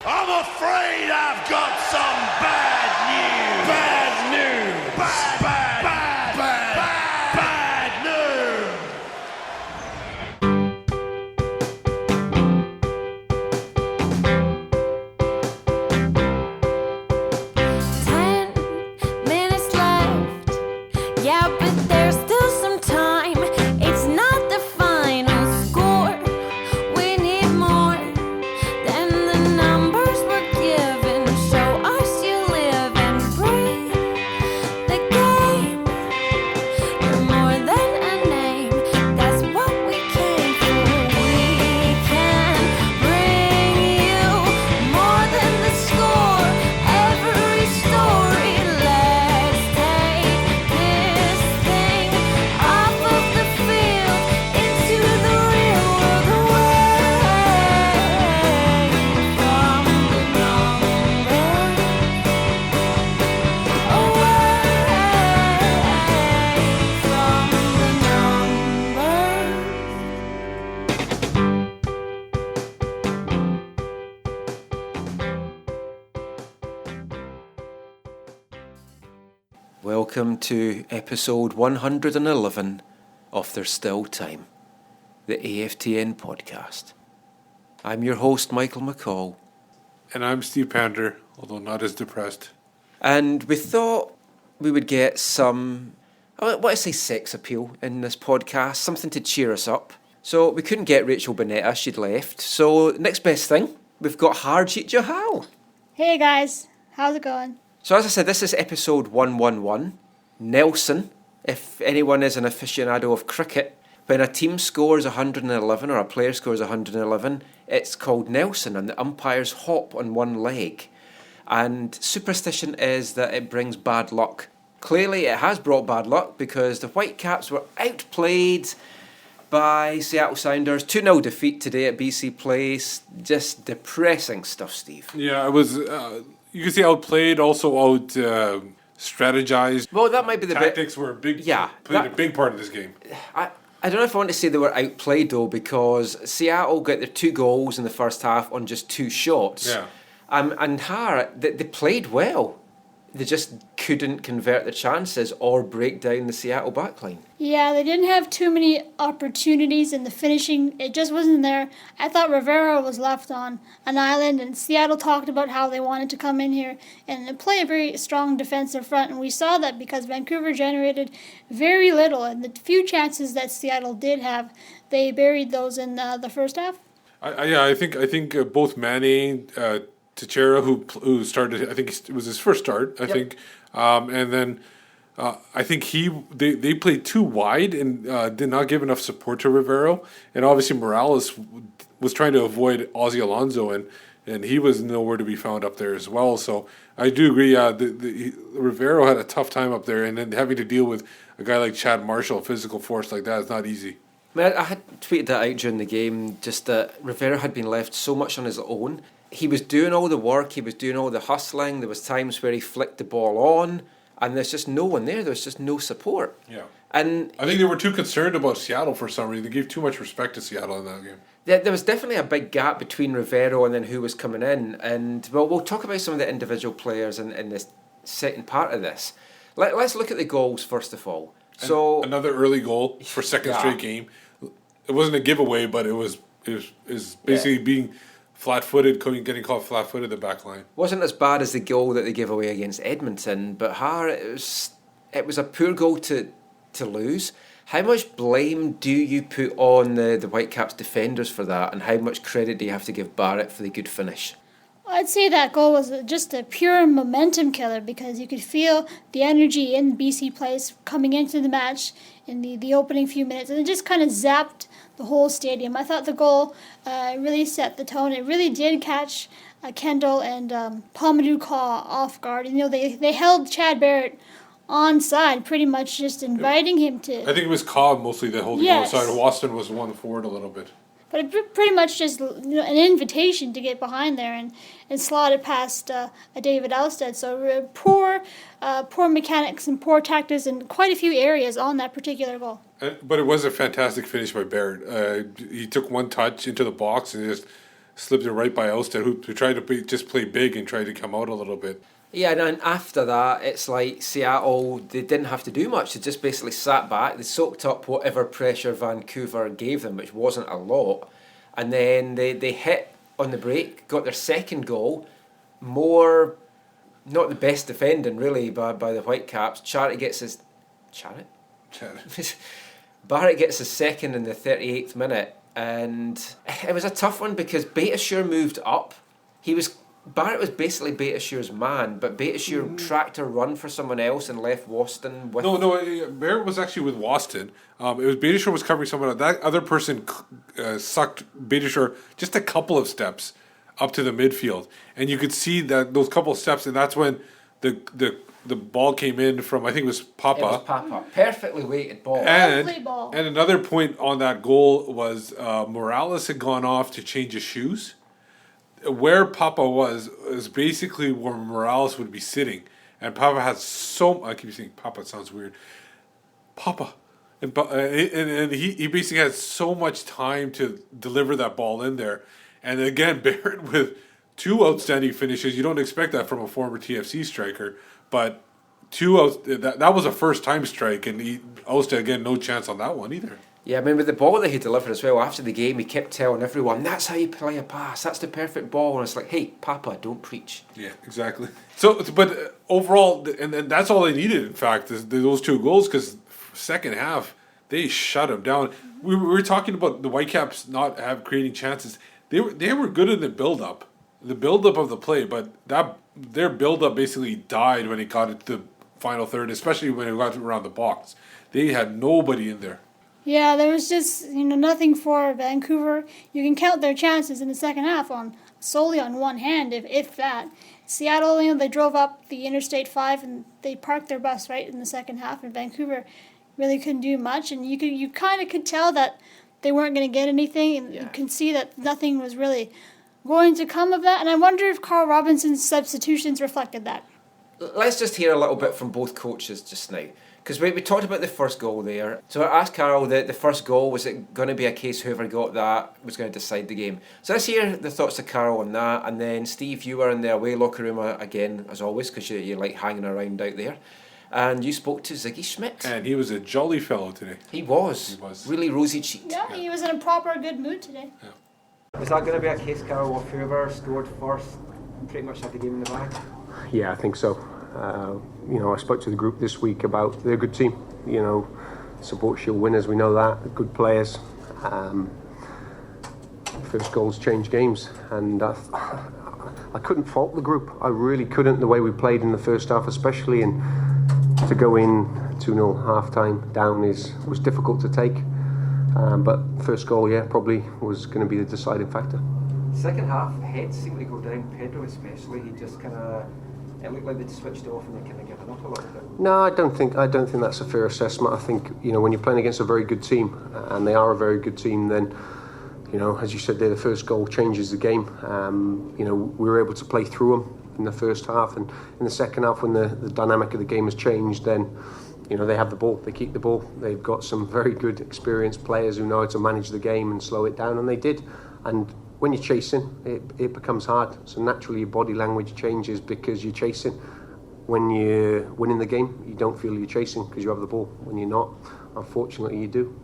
I'm afraid I've got some bad news. Bad news. Bad, bad, bad, bad, bad, bad news. Yeah, but there's still some time. It's not the final score. We need more than the numbers we're given. Show us you live and breathe the game. You're more than a name. That's what we came for. We can bring you more than the score. Every story, let's take this thing off of the field into the real world, away from the numbers, Welcome to episode 111 of There's Still Time, the AFTN podcast. I'm your host, Michael McCall, And I'm Steve Pander, although not as depressed. and we thought we would get some, I want to say sex appeal in this podcast, something to cheer us up. So we couldn't get Rachel Bonetta, she'd left. So next best thing, we've got Harjeet Johal. Hey guys, how's it going? So as I said, this is episode 111. Nelson, if anyone is an aficionado of cricket, when a team scores 111 or a player scores 111, it's called Nelson and the umpires hop on one leg. And superstition is that it brings bad luck. Clearly it has brought bad luck because the Whitecaps were outplayed by Seattle Sounders. 2-0 defeat today at BC Place. Just depressing stuff, Steve. Yeah, it was, you can see outplayed, also out strategized. Well, that might be the Tactics were a big, played a big part of this game. I don't know if I want to say they were outplayed though, because Seattle got their 2 goals in the first half on just 2 shots. Yeah. And they played well. They just couldn't convert the chances or break down the Seattle backline. Yeah, they didn't have too many opportunities in the finishing. It just wasn't there. I thought Rivera was left on an island, and Seattle talked about how they wanted to come in here and play a very strong defensive front, and we saw that because Vancouver generated very little, and the few chances that Seattle did have, they buried those in the first half. I think both Manny, Teixeira, who started, I think it was his first start, I think, and then I think they played too wide and did not give enough support to Rivero, and obviously Morales was trying to avoid Ozzie Alonso, and he was nowhere to be found up there as well. So I do agree. Rivero had a tough time up there, and then having to deal with a guy like Chad Marshall, a physical force like that, is not easy. I mean, I had tweeted that out during the game, just that Rivera had been left so much on his own. He was doing all the work, he was doing all the hustling. There was times where he flicked the ball on, and there's just no one there. There's just no support. Yeah. And I think they were too concerned about Seattle for some reason. They gave too much respect to Seattle in that game. there was definitely a big gap between Rivero and then who was coming in. And we'll talk about some of the individual players in this second part of this. Let's look at the goals first of all. So another early goal for second straight game. It wasn't a giveaway, but it was basically being flat-footed, getting caught flat-footed in the back line. Wasn't as bad as the goal that they gave away against Edmonton, but it was a poor goal to lose. How much blame do you put on the Whitecaps defenders for that, and how much credit do you have to give Barrett for the good finish? I'd say that goal was just a pure momentum killer because you could feel the energy in BC Place coming into the match in the opening few minutes, and it just kind of zapped the whole stadium. I thought the goal really set the tone. It really did catch Kendall and Palmadou Kaw off guard. You know, they held Chad Barrett onside, pretty much just inviting him to... I think it was Cobb mostly that held him onside. Waston was one forward a little bit. But it pretty much just an invitation to get behind there and slot it past David Alstead. So poor mechanics and poor tactics in quite a few areas on that particular goal. But it was a fantastic finish by Barrett. He took one touch into the box and just slipped it right by Ousted, who tried to just play big and tried to come out a little bit. Yeah, and then after that, it's like Seattle, they didn't have to do much. They just basically sat back. They soaked up whatever pressure Vancouver gave them, which wasn't a lot. And then they hit on the break, got their second goal. More, not the best defending, really, by the Whitecaps. Barrett gets his second in the 38th minute. And it was a tough one because Beitashour moved up. Barrett was basically Beitashour's man, but Beitashour tracked a run for someone else and left Waston with... No, Barrett was actually with Waston. It was Beitashour was covering someone else. That other person sucked Beitashour just a couple of steps up to the midfield. And you could see that those couple of steps, and that's when the ball came in from, I think it was Papa. It was Papa. Perfectly weighted ball. Ball. And another point on that goal was Morales had gone off to change his shoes. Where Papa was basically where Morales would be sitting, and Papa has I keep saying Papa, it sounds weird. Papa, and he basically had so much time to deliver that ball in there, and again Barrett with two outstanding finishes. You don't expect that from a former TFC striker, but that was a first time strike, and Ousted again no chance on that one either. Yeah, I mean, with the ball that he delivered as well, after the game, he kept telling everyone, that's how you play a pass, that's the perfect ball. And it's like, hey, Papa, don't preach. Yeah, exactly. So, but overall, and that's all they needed, in fact, is those two goals, because second half, they shut him down. We were talking about the Whitecaps not creating chances. They were good in the build-up of the play, but their build-up basically died when it got into the final third, especially when it got around the box. They had nobody in there. Yeah, there was just nothing for Vancouver. You can count their chances in the second half solely on one hand, if that. Seattle, they drove up the Interstate 5 and they parked their bus right in the second half, and Vancouver really couldn't do much. And you kind of could tell that they weren't going to get anything, and you can see that nothing was really going to come of that. And I wonder if Carl Robinson's substitutions reflected that. Let's just hear a little bit from both coaches just now. Because we talked about the first goal there. So I asked Carol the first goal, was it going to be a case whoever got that was going to decide the game? So let's hear the thoughts of Carol on that. And then Steve, you were in the away locker room again, as always, because you like hanging around out there. And you spoke to Sigi Schmid. And he was a jolly fellow today. He was. Really rosy cheeked. Yeah, he was in a proper good mood today. Yeah. Is that going to be a case, Carol, of whoever scored first pretty much had the game in the bag? Yeah, I think so. I spoke to the group this week about they're a good team. Support Shield winners, we know that. Good players. First goals change games, and I couldn't fault the group. I really couldn't. The way we played in the first half, especially, and to go in 2-0 half-time down was difficult to take. But first goal, probably was going to be the deciding factor. Second half, heads seemed to go down. Pedro especially, he just kind of. It looked like they'd switched off and they kind of given up a little bit. No, I don't think that's a fair assessment. I think when you're playing against a very good team, and they are a very good team, then as you said there, the first goal changes the game. We were able to play through them in the first half, and in the second half, when the dynamic of the game has changed, then they have the ball, they keep the ball. They've got some very good, experienced players who know how to manage the game and slow it down, and they did. And when you're chasing, it becomes hard. So naturally your body language changes because you're chasing. When you're winning the game, you don't feel you're chasing because you have the ball. When you're not, unfortunately, you do.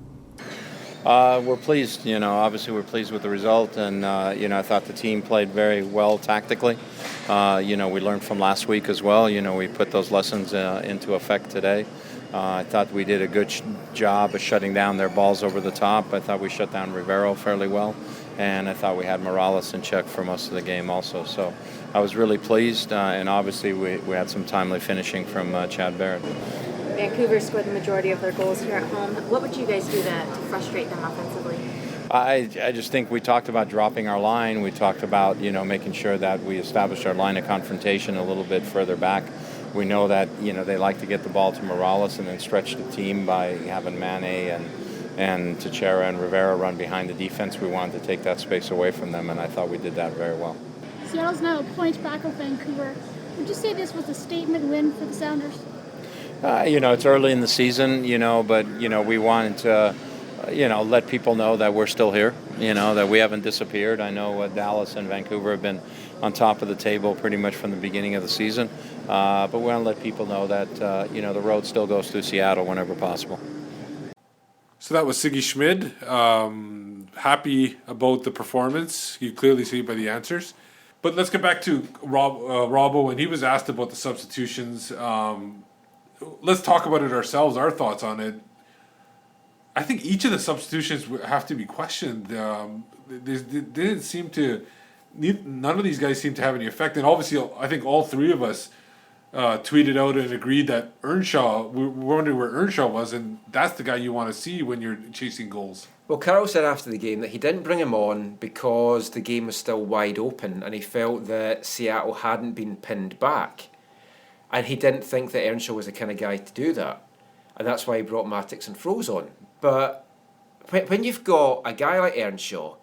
We're pleased, obviously we're pleased with the result, and, I thought the team played very well tactically. We learned from last week as well. We put those lessons into effect today. I thought we did a good job of shutting down their balls over the top. I thought we shut down Rivero fairly well. And I thought we had Morales in check for most of the game also. So I was really pleased, and obviously we had some timely finishing from Chad Barrett. Vancouver scored the majority of their goals here at home. What would you guys do to frustrate them offensively? I just think we talked about dropping our line. We talked about, making sure that we established our line of confrontation a little bit further back. We know that, they like to get the ball to Morales and then stretch the team by having Mane and Teixeira and Rivera run behind the defense. We wanted to take that space away from them, and I thought we did that very well. Seattle's now a point back of Vancouver. Would you say this was a statement win for the Sounders? It's early in the season, but, we wanted to, let people know that we're still here. that we haven't disappeared. I know Dallas and Vancouver have been on top of the table pretty much from the beginning of the season. But we want to let people know that, the road still goes through Seattle whenever possible. So that was Sigi Schmid. Happy about the performance. You clearly see by the answers. But let's get back to Robbo. When he was asked about the substitutions, let's talk about it ourselves, our thoughts on it. I think each of the substitutions have to be questioned. They didn't seem to... None of these guys seem to have any effect. And obviously, I think all three of us tweeted out and agreed that Earnshaw, we're wondering where Earnshaw was, and that's the guy you want to see when you're chasing goals. Well, Carroll said after the game that he didn't bring him on because the game was still wide open and he felt that Seattle hadn't been pinned back. And he didn't think that Earnshaw was the kind of guy to do that. And that's why he brought Mattix and Froese on. But when you've got a guy like Earnshaw,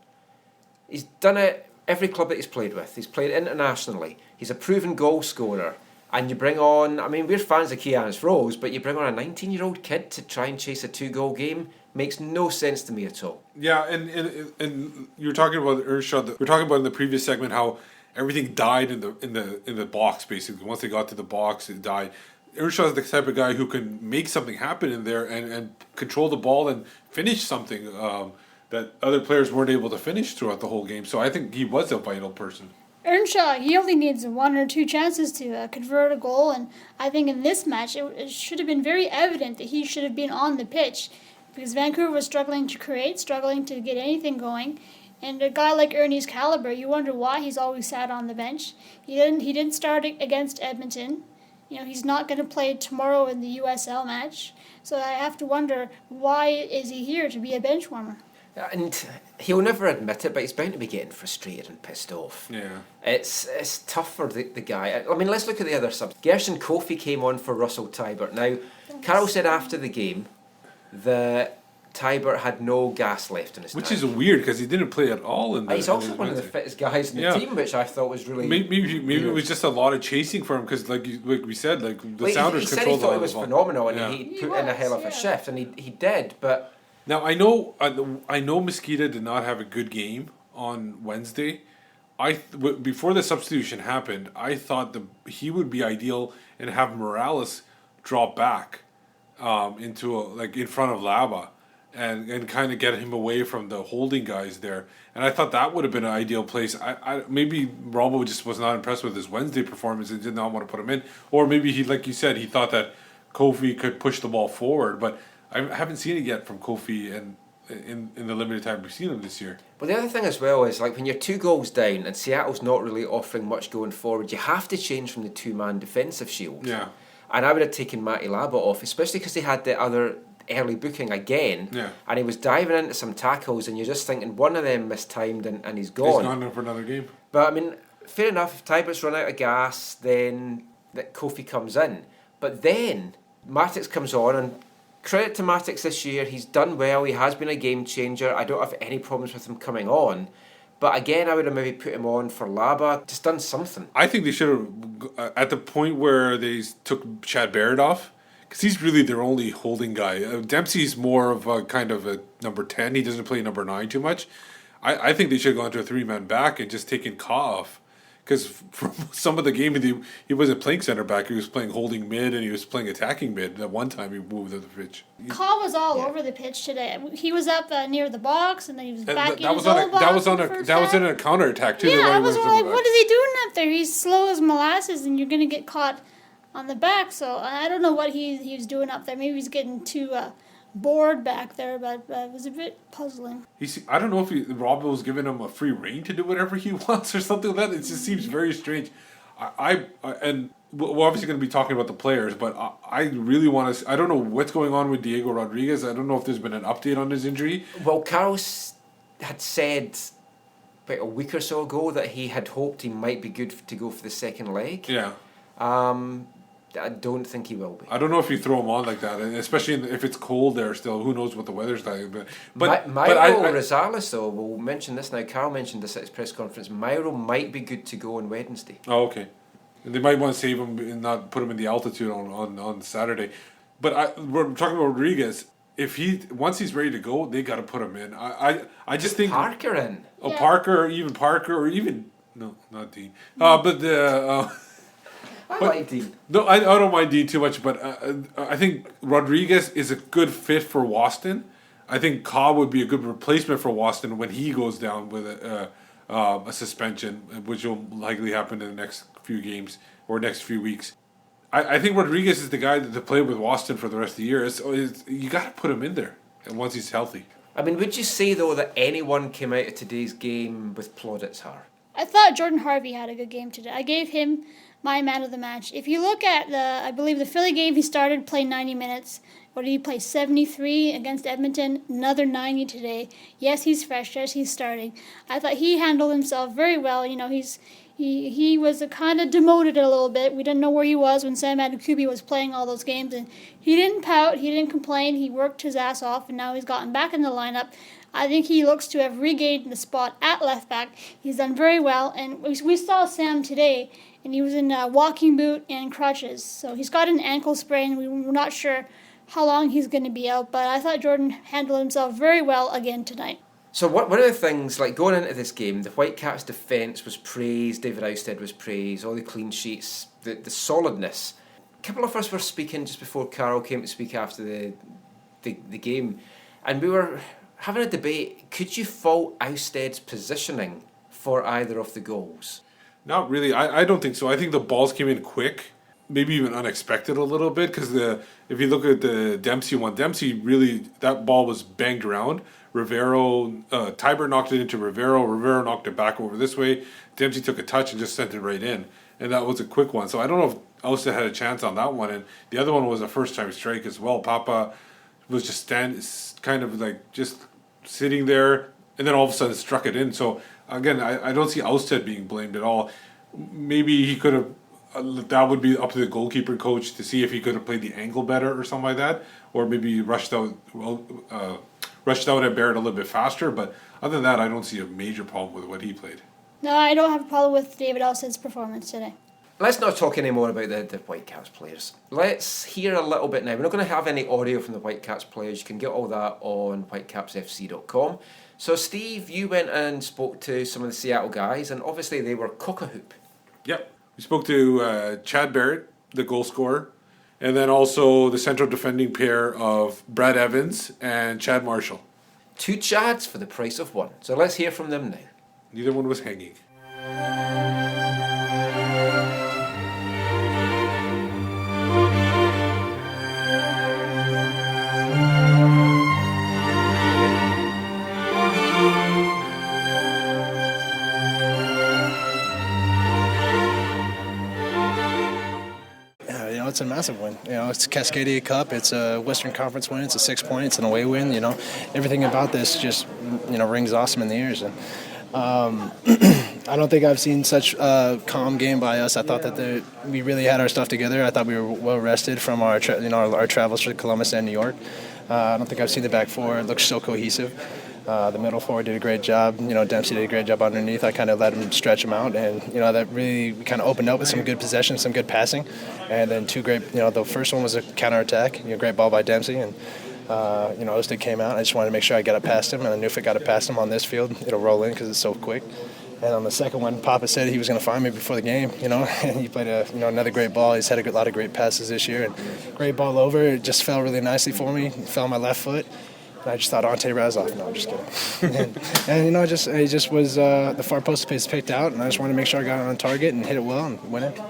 he's done it every club that he's played with. He's played internationally. He's a proven goal scorer. And you bring on, we're fans of Keanis Froese, but you bring on a 19-year-old kid to try and chase a 2-goal game makes no sense to me at all. Yeah, and you're talking about Earnshaw. We're talking about in the previous segment how everything died in the box, basically. Once they got to the box, it died. Earnshaw is the type of guy who can make something happen in there and control the ball and finish something that other players weren't able to finish throughout the whole game. So I think he was a vital person. Earnshaw, he only needs 1 or 2 chances to convert a goal, and I think in this match it should have been very evident that he should have been on the pitch because Vancouver was struggling to create, struggling to get anything going, and a guy like Ernie's caliber, you wonder why he's always sat on the bench. He didn't start against Edmonton. He's not going to play tomorrow in the USL match, so I have to wonder why is he here to be a bench warmer. And he'll never admit it, but he's bound to be getting frustrated and pissed off. Yeah. It's tough for the guy. Let's look at the other subs. Gerson Kofi came on for Russell Tybert. Now, Carroll said after the game that Tybert had no gas left in his tank. Which is weird because he didn't play at all in the... He's also one of the fittest guys in the team, which I thought was really... Maybe it was just a lot of chasing for him because, like we said, the Sounders he said controlled he thought it was phenomenal and He he put in a hell of a shift, and he did, but... Now, I know Mosqueda did not have a good game on Wednesday. Before the substitution happened, I thought he would be ideal and have Morales drop back into in front of Laba and kind of get him away from the holding guys there. And I thought that would have been an ideal place. Maybe Robbo just was not impressed with his Wednesday performance and did not want to put him in. Or maybe he, like you said, he thought that Kofi could push the ball forward, but I haven't seen it yet from Kofi and in the limited time we've seen him this year. Well, the other thing as well is when you're 2 goals down and Seattle's not really offering much going forward, you have to change from the 2-man defensive shield. Yeah. And I would have taken Matty Laba off, especially because he had the other early booking again. Yeah. And he was diving into some tackles and you're just thinking one of them mistimed and he's gone. He's gone for another game. But fair enough, if Tybert's run out of gas, then that Kofi comes in. But then Mattix comes on, and credit to Mattix this year, he's done well, he has been a game changer. I don't have any problems with him coming on. But again, I would have maybe put him on for Laba, just done something. I think they should have, at the point where they took Chad Barrett off, because he's really their only holding guy. Dempsey's more of a kind of a number 10. He doesn't play number 9 too much. I think they should have gone to a 3-man back and just taken Ka off. Because from some of the game, he wasn't playing center back. He was playing holding mid and he was playing attacking mid. At one time, he moved to the pitch. Ka was all over the pitch today. He was up near the box, and then he was back in his own box. That was in a counterattack too. Yeah, I was like, what is he doing up there? He's slow as molasses, and you're going to get caught on the back. So I don't know what he was doing up there. Maybe he's getting too bored back there, but it was a bit puzzling. I don't know if Robbo was giving him a free rein to do whatever he wants or something like that. It just seems very strange. And we're obviously going to be talking about the players, but I really want to... I don't know what's going on with Diego Rodriguez. I don't know if there's been an update on his injury. Well, Carroll had said about a week or so ago that he had hoped he might be good to go for the second leg. Yeah. I don't think he will be. I don't know if you throw him on like that, and especially if it's cold there still. Who knows what the weather's like? But Mauro Rosales, though, we'll mention this now. Carl mentioned this at his press conference. Mauro might be good to go on Wednesday. Oh, okay. And they might want to save him and not put him in the altitude on Saturday. But we're talking about Rodriguez. once he's ready to go, they got to put him in. I just think Parker in. Oh, Parker, or even no, not Dean. But I like Dean. No, I don't mind Dean too much, but I think Rodriguez is a good fit for Waston. I think Cobb would be a good replacement for Waston when he goes down with a suspension, which will likely happen in the next few games or next few weeks. I think Rodriguez is the guy to play with Waston for the rest of the year. You got to put him in there, and once he's healthy. I mean, would you say, though, that anyone came out of today's game with plaudits, I thought Jordan Harvey had a good game today. I gave him my man of the match. If you look at I believe the Philly game, he started, played 90 minutes. What did he play? 73 against Edmonton, another 90 today. Yes, he's fresh. Yes, he's starting. I thought he handled himself very well. You know, he was kind of demoted a little bit. We didn't know where he was when Sam Adekubi was playing all those games, and he didn't pout. He didn't complain. He worked his ass off, and now he's gotten back in the lineup. I think he looks to have regained the spot at left back. He's done very well, and we saw Sam today, and he was in a walking boot and crutches. So he's got an ankle sprain. We're not sure how long he's going to be out, but I thought Jordan handled himself very well again tonight. So one of the things, like going into this game, the Whitecaps' defence was praised, David Ousted was praised, all the clean sheets, the solidness. A couple of us were speaking just before Carol came to speak after the game, and we were having a debate, could you fault Ousted's positioning for either of the goals? Not really. I don't think so. I think the balls came in quick, maybe even unexpected a little bit, because if you look at the Dempsey one, Dempsey really, that ball was banged around. Tiber knocked it into Rivero knocked it back over this way. Dempsey took a touch and just sent it right in. And that was a quick one. So I don't know if Ousted had a chance on that one. And the other one was a first-time strike as well. Papa was just kind of like just sitting there, and then all of a sudden struck it in. So again, I don't see Ousted being blamed at all. Maybe he could have, that would be up to the goalkeeper coach to see if he could have played the angle better or something like that, or maybe rushed out and Barrett a little bit faster. But other than that, I don't see a major problem with what he played. No, I don't have a problem with David Ousted's performance today. Let's not talk anymore about the Whitecaps players. Let's hear a little bit now. We're not going to have any audio from the Whitecaps players. You can get all that on whitecapsfc.com. So, Steve, you went and spoke to some of the Seattle guys, and obviously they were cock-a-hoop. Yep. We spoke to Chad Barrett, the goal scorer, and then also the central defending pair of Brad Evans and Chad Marshall. 2 Chads for the price of 1. So let's hear from them now. Neither one was hanging. It's a massive win. It's a Cascadia Cup. It's a Western Conference win. It's a 6-point. It's an away win. Everything about this just rings awesome in the ears. And I don't think I've seen such a calm game by us. I thought that we really had our stuff together. I thought we were well rested from our travels to Columbus and New York. I don't think I've seen the back four. It looks so cohesive. The middle forward did a great job. Dempsey did a great job underneath. I kind of let him stretch him out, and that really kind of opened up with some good possession, some good passing, and then 2 great. The first one was a counterattack. Great ball by Dempsey, and Ousted came out. I just wanted to make sure I got it past him, and I knew if I got it past him on this field, it'll roll in because it's so quick. And on the second one, Papa said he was going to find me before the game, and he played another great ball. He's had a lot of great passes this year, and great ball over. It just fell really nicely for me. It fell on my left foot. And I just thought Ante Razov. No, I'm just kidding. and it just was the far post pace picked out, and I just wanted to make sure I got it on target and hit it well and win it.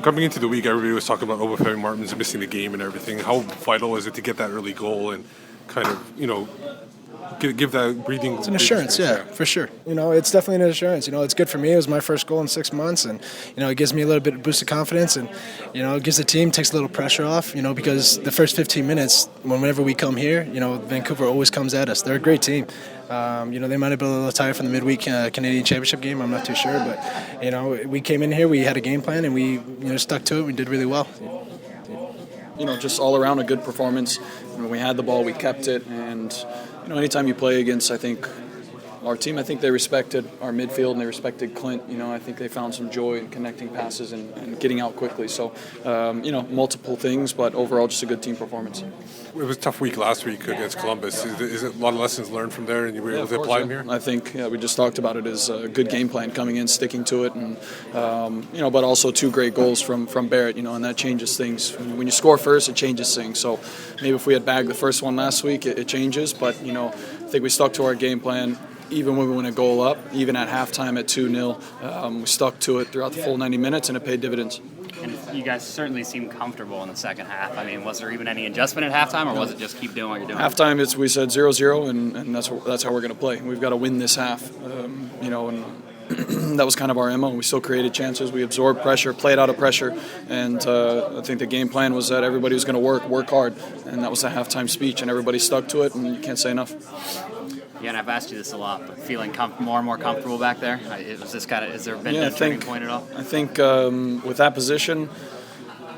Coming into the week, everybody was talking about Obafemi Martins missing the game and everything. How vital is it to get that early goal and kind of, give that breathing? It's an assurance, yeah, for sure. It's definitely an assurance. It's good for me. It was my first goal in 6 months, and it gives me a little bit of boost of confidence, and it gives the team, takes a little pressure off. Because the first 15 minutes, whenever we come here, Vancouver always comes at us. They're a great team. They might have been a little tired from the midweek Canadian Championship game. I'm not too sure, but we came in here, we had a game plan, and we stuck to it. We did really well. Just all around a good performance. When we had the ball, we kept it, and anytime you play against, I think, our team, I think they respected our midfield and they respected Clint. I think they found some joy in connecting passes and getting out quickly. So, multiple things, but overall just a good team performance. It was a tough week last week against Columbus. Is it a lot of lessons learned from there, and you were able to apply them here? I think we just talked about it as a good game plan coming in, sticking to it, and but also 2 great goals from Barrett. And that changes things. When you score first, it changes things. So maybe if we had bagged the first one last week, it changes. But I think we stuck to our game plan. Even when we went a goal up, even at halftime at 2-0, we stuck to it throughout the full 90 minutes, and it paid dividends. And you guys certainly seemed comfortable in the second half. I mean, was there even any adjustment at halftime, or was it just keep doing what you're doing? Halftime, we said 0-0, and that's how we're going to play. We've got to win this half, and that was kind of our MO. We still created chances. We absorbed pressure, played out of pressure, and I think the game plan was that everybody was going to work hard, and that was the halftime speech, and everybody stuck to it, and you can't say enough. Yeah, and I've asked you this a lot, but feeling more and more comfortable back there? Has there been a turning point at all? I think with that position,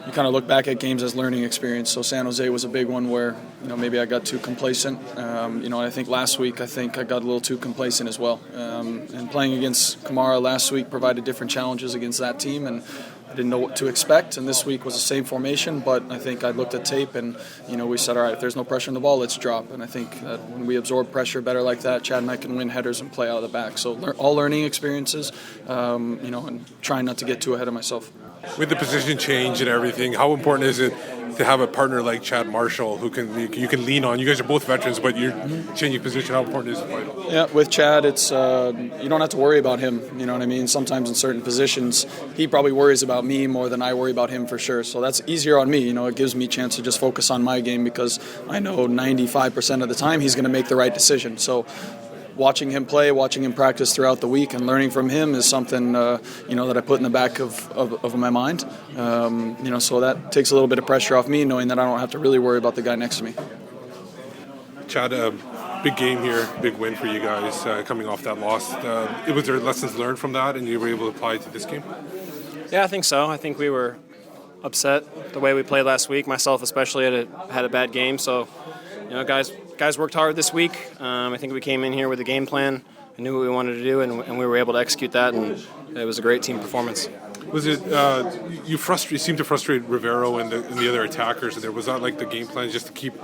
you kind of look back at games as learning experience. So San Jose was a big one where maybe I got too complacent. I think last week I got a little too complacent as well. And playing against Kamara last week provided different challenges against that team, and I didn't know what to expect, and this week was the same formation, but I think I looked at tape and, we said, all right, if there's no pressure on the ball, let's drop. And I think that when we absorb pressure better like that, Chad and I can win headers and play out of the back. So all learning experiences, and trying not to get too ahead of myself. With the position change and everything, how important is it to have a partner like Chad Marshall who you can lean on? You guys are both veterans, but you're changing position. How important is it vital? Yeah, with Chad, it's you don't have to worry about him. You know what I mean? Sometimes in certain positions, he probably worries about me more than I worry about him for sure. So that's easier on me. It gives me a chance to just focus on my game because I know 95% of the time he's going to make the right decision. So watching him play, watching him practice throughout the week, and learning from him is something that I put in the back of my mind. So that takes a little bit of pressure off me, knowing that I don't have to really worry about the guy next to me. Chad, big game here, big win for you guys coming off that loss. Was there lessons learned from that, and you were able to apply it to this game? Yeah, I think so. I think we were upset the way we played last week. Myself especially had a bad game. So, guys worked hard this week. I think we came in here with a game plan. I knew what we wanted to do, and we were able to execute that, and it was a great team performance. Was it you seemed to frustrate Rivero and the other attackers? And was that like the game plan, just to keep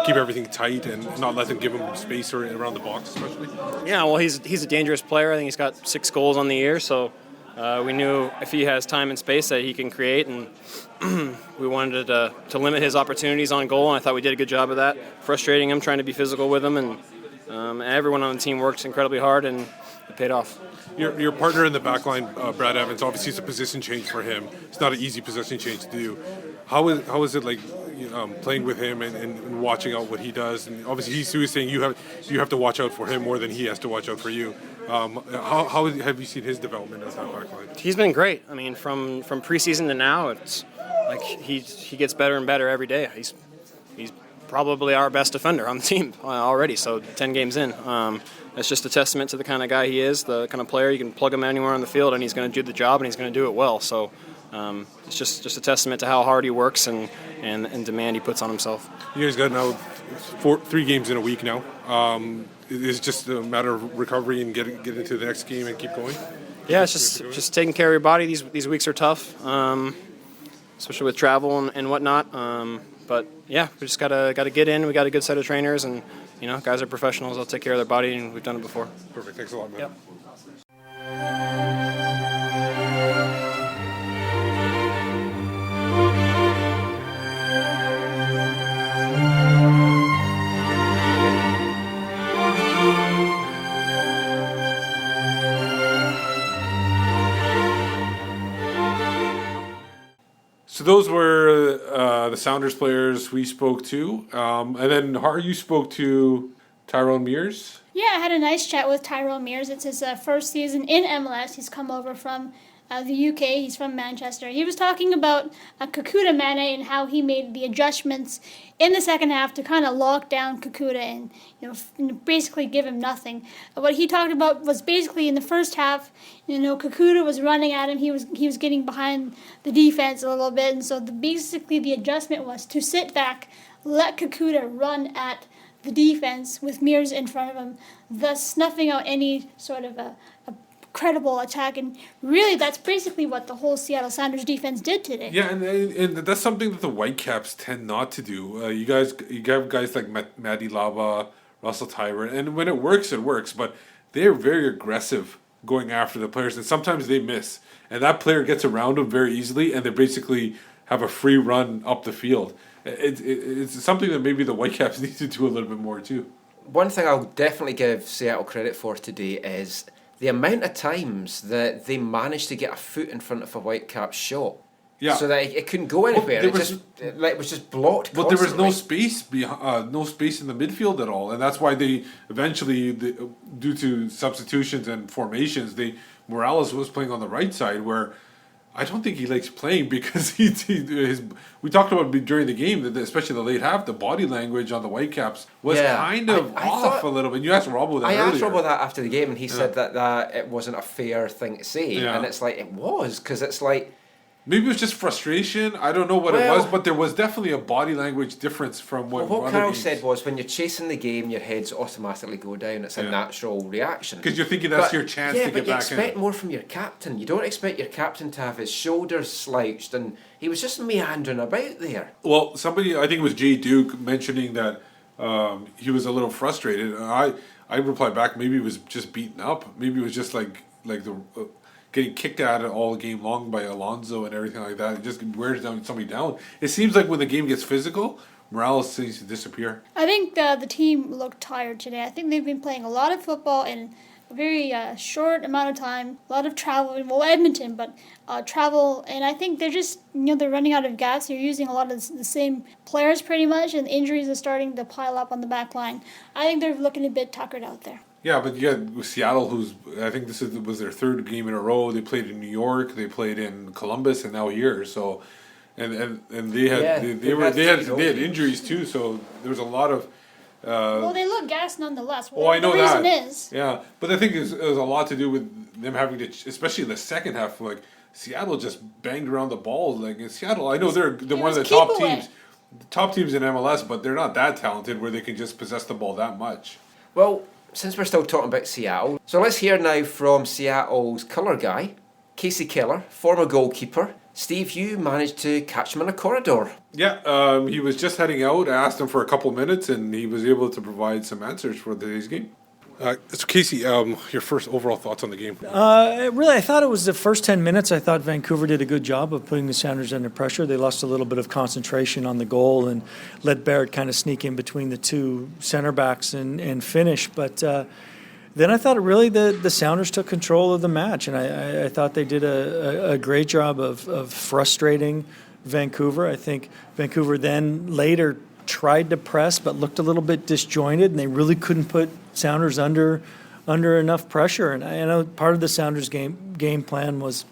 everything tight and not let them give him space around the box, especially? Yeah, well, he's a dangerous player. I think he's got 6 goals on the year, so we knew if he has time and space that he can create, and we wanted to limit his opportunities on goal, and I thought we did a good job of that, frustrating him, trying to be physical with him, and everyone on the team worked incredibly hard, and it paid off. Your partner in the back line, Brad Evans, obviously it's a position change for him. It's not an easy position change to do. How is it like playing with him and watching out what he does? And obviously he was saying you have to watch out for him more than he has to watch out for you. How have you seen his development as that back line? He's been great. I mean, from preseason to now, it's like he gets better and better every day. He's probably our best defender on the team already, so 10 games in. It's just a testament to the kind of guy he is, the kind of player you can plug him anywhere on the field and he's going to do the job and he's going to do it well. So it's just a testament to how hard he works and demand he puts on himself. You guys got now 3 games in a week now. It's just a matter of recovery and get into the next game and keep going? Yeah, it's just taking care of your body. These weeks are tough, especially with travel and whatnot. But yeah, we just gotta get in. We got a good set of trainers, and guys are professionals. They'll take care of their body, and we've done it before. Perfect. Thanks a lot, man. Yep. So those were the Sounders players we spoke to. And then, Har, you spoke to Tyrone Mears? Yeah, I had a nice chat with Tyrone Mears. It's his first season in MLS. He's come over from the UK. He's from Manchester. He was talking about Kekuta Mane and how he made the adjustments in the second half to kind of lock down Kekuta and basically give him nothing. What he talked about was basically in the first half, Kekuta was running at him. He was getting behind the defense a little bit, and so basically the adjustment was to sit back, let Kekuta run at the defense with Mears in front of him, thus snuffing out any sort of a credible attack. And really, that's basically what the whole Seattle Sounders defense did today. Yeah, and that's something that the Whitecaps tend not to do. You have guys like Matty Lava, Russell Tyber, and when it works, but they're very aggressive going after the players, and sometimes they miss. And that player gets around them very easily, and they basically have a free run up the field. It's something that maybe the Whitecaps need to do a little bit more too. One thing I'll definitely give Seattle credit for today is the amount of times that they managed to get a foot in front of a Whitecaps shot. Yeah. So that it couldn't go anywhere. It was just blocked. But there was no space no space in the midfield at all, and that's why they eventually, due to substitutions and formations, Morales was playing on the right side, where I don't think he likes playing because we talked about during the game that especially the late half, the body language on the Whitecaps was kind of off a little bit. You asked Robbo that earlier. I asked Robbo that after the game, and he said that it wasn't a fair thing to say, and it's like it was, because it's like. Maybe it was just frustration. I don't know what it was, but there was definitely a body language difference from what Carl said was when you're chasing the game, your heads automatically go down. It's a natural reaction. Because you're thinking that's your chance to get back in. Yeah, but you expect more from your captain. You don't expect your captain to have his shoulders slouched, and he was just meandering about there. Well, I think it was Jay Duke, mentioning that he was a little frustrated. I replied back, maybe he was just beaten up. Maybe it was just like the... getting kicked at it all game long by Alonso and everything like that. It just wears somebody down. It seems like when the game gets physical, Morales seems to disappear. I think the team looked tired today. I think they've been playing a lot of football in a very short amount of time, a lot of travel. Well, Edmonton, but travel. And I think they're just, they're running out of gas. They're using a lot of the same players pretty much, and injuries are starting to pile up on the back line. I think they're looking a bit tuckered out there. Yeah, but you got Seattle, who's I think was their third game in a row. They played in New York, they played in Columbus, and now here. So, and they had injuries too. So there was a lot of. Well, they look gassed nonetheless. I know the that. reason is. Yeah, but I think it was a lot to do with them having to, especially in the second half. Like Seattle just banged around the ball. Like in Seattle, I know they're one of the top teams, in MLS, but they're not that talented where they can just possess the ball that much. Well. Since we're still talking about Seattle, so let's hear now from Seattle's colour guy, Kasey Kelle, former goalkeeper. Steve, you managed to catch him in a corridor. Yeah, he was just heading out. I asked him for a couple of minutes, and he was able to provide some answers for today's game. So Kasey, your first overall thoughts on the game? Really, I thought it was the first 10 minutes. I thought Vancouver did a good job of putting the Sounders under pressure. They lost a little bit of concentration on the goal and let Barrett kind of sneak in between the two center backs and finish. But then I thought really the Sounders took control of the match, and I thought they did a great job of frustrating Vancouver. I think Vancouver then later tried to press but looked a little bit disjointed, and they really couldn't put Sounders under enough pressure. And I know part of the Sounders game plan was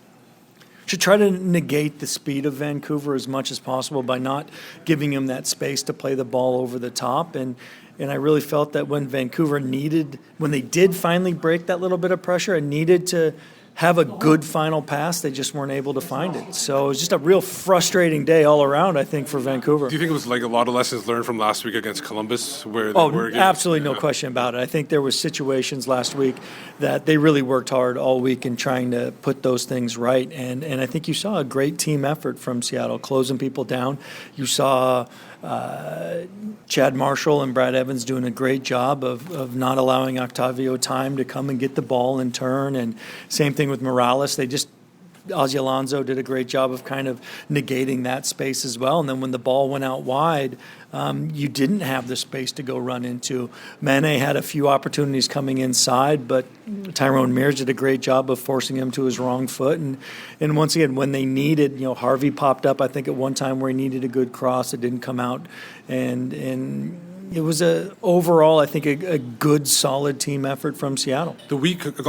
to try to negate the speed of Vancouver as much as possible by not giving them that space to play the ball over the top. And I really felt that when they did finally break that little bit of pressure and needed to have a good final pass, they just weren't able to find it. So it was just a real frustrating day all around, I think, for Vancouver. Do you think it was like a lot of lessons learned from last week against Columbus? Absolutely no question about it. I think there were situations last week that they really worked hard all week in trying to put those things right. And I think you saw a great team effort from Seattle, closing people down. You saw Chad Marshall and Brad Evans doing a great job of not allowing Octavio time to come and get the ball and turn, and same thing with Morales. Ozzy Alonso did a great job of kind of negating that space as well. And then when the ball went out wide, you didn't have the space to go run into. Mane had a few opportunities coming inside, but Tyrone Mears did a great job of forcing him to his wrong foot. And once again, when they needed, Harvey popped up, I think, at one time where he needed a good cross. It didn't come out. And it was overall, I think, a good, solid team effort from Seattle.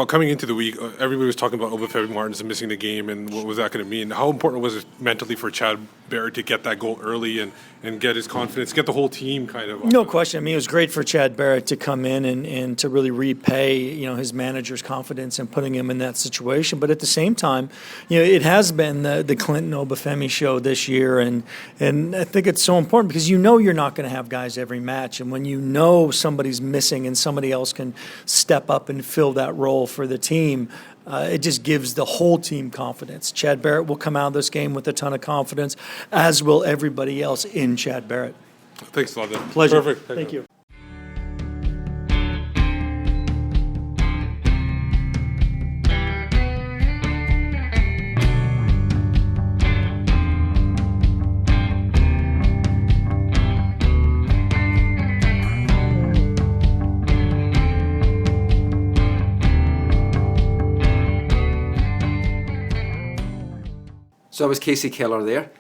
Coming into the week, everybody was talking about Obafemi Martins missing the game, and what was that going to mean? How important was it mentally for Chad Barrett to get that goal early and get his confidence, get the whole team kind of... No question. I mean, it was great for Chad Barrett to come in and to really repay, his manager's confidence and putting him in that situation. But at the same time, it has been the Clinton Obafemi show this year, and I think it's so important because you're not going to have guys every match. match. And when you know somebody's missing and somebody else can step up and fill that role for the team, it just gives the whole team confidence. Chad Barrett will come out of this game with a ton of confidence, as will everybody else in Chad Barrett. Thanks a lot, Dan. Pleasure. Perfect. Thank you. So that was Kasey Kelle there.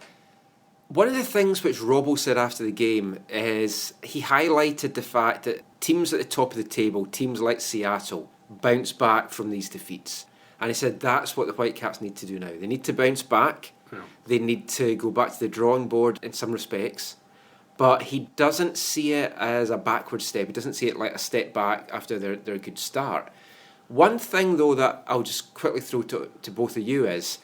One of the things which Robbo said after the game is he highlighted the fact that teams at the top of the table, teams like Seattle, bounce back from these defeats. And he said that's what the Whitecaps need to do now. They need to bounce back. Yeah. They need to go back to the drawing board in some respects. But he doesn't see it as a backward step. He doesn't see it like a step back after their good start. One thing, though, that I'll just quickly throw to both of you is,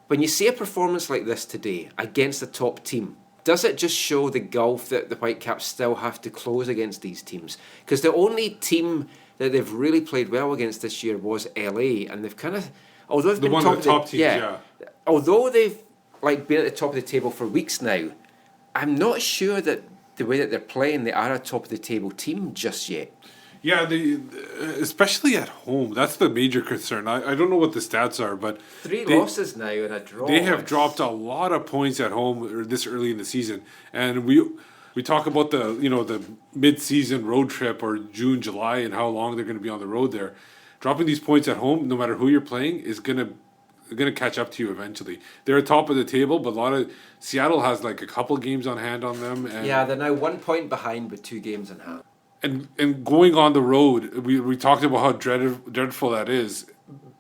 when you see a performance like this today against a top team, does it just show the gulf that the Whitecaps still have to close against these teams? Because the only team that they've really played well against this year was LA, and they've kind of, although they've been one of the top teams, yeah. Although they've been at the top of the table for weeks now, I'm not sure that the way that they're playing, they are a top of the table team just yet. Yeah, especially at home. That's the major concern. I don't know what the stats are, but 3 losses now and a draw. They have dropped a lot of points at home this early in the season, and we talk about the mid-season road trip or June, July, and how long they're going to be on the road there. Dropping these points at home, no matter who you're playing, is gonna catch up to you eventually. They're at top of the table, but Seattle has like a couple games on hand on them. And yeah, they're now 1 point behind with 2 games in hand. And going on the road, we talked about how dreadful that is.